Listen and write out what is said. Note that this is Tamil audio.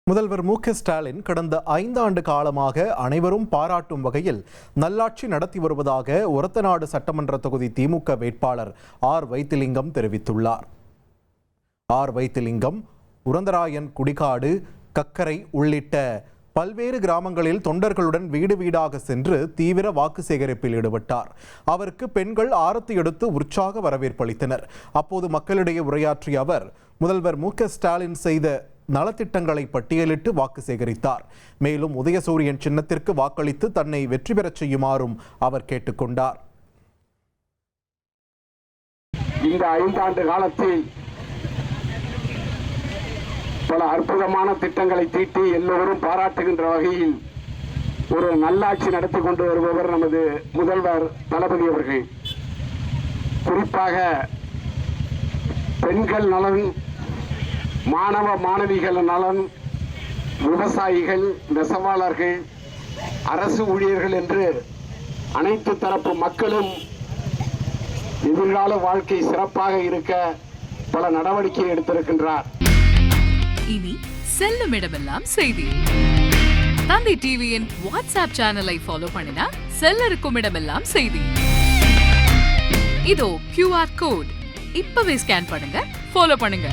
முதல்வர் மு.க.ஸ்டாலின் கடந்த 5 ஆண்டு காலமாக அனைவரும் பாராட்டும் வகையில் நல்லாட்சி நடத்தி வருவதாக ஒரத்தநாடு சட்டமன்ற தொகுதி திமுக வேட்பாளர் ஆர். வைத்திலிங்கம் தெரிவித்துள்ளார். ஆர். வைத்திலிங்கம் உரந்தராயன் குடிகாடு, கக்கரை உள்ளிட்ட பல்வேறு கிராமங்களில் தொண்டர்களுடன் வீடு வீடாக சென்று தீவிர வாக்கு சேகரிப்பில் ஈடுபட்டார். அவருக்கு பெண்கள் ஆரத்தி எடுத்து உற்சாக வரவேற்பளித்தனர். அப்போது மக்களிடையே உரையாற்றிய அவர் முதல்வர் மு.க.ஸ்டாலின் செய்த நலத்திட்டங்களை பட்டியலிட்டு வாக்கு சேகரித்தார். மேலும் உதயசூரியன் சின்னத்திற்கு வாக்களித்து தன்னை வெற்றி பெறச் செய்யுமாறும் அவர் கேட்டுக்கொண்டார். இந்த 5 ஆண்டு காலத்தில் பல அற்புதமான திட்டங்களை தீட்டி எல்லோரும் பாராட்டுகின்ற வகையில் ஒரு நல்லாட்சி நடத்தி கொண்டு வருபவர் நமது முதல்வர் தளபதி அவர்கள். குறிப்பாக பெண்கள் நலன், மாணவ மாணவிகள் நலன், விவசாயிகள், நெசவாளர்கள், அரசு ஊழியர்கள் என்று அனைத்து தரப்பு மக்களும் எதிர்கால வாழ்க்கை சிறப்பாக இருக்க பல நடவடிக்கை எடுத்திருக்கின்றார். இனி செல்லும் இடமெல்லாம் செய்தி. தந்தை டிவியின் வாட்ஸ்அப் சேனலை ஃபாலோ பண்ணினா செல்ல இருக்கும் இடமெல்லாம் செய்தி. இதோ QR கோட் இப்பவே ஸ்கேன் பண்ணுங்க, ஃபாலோ பண்ணுங்க.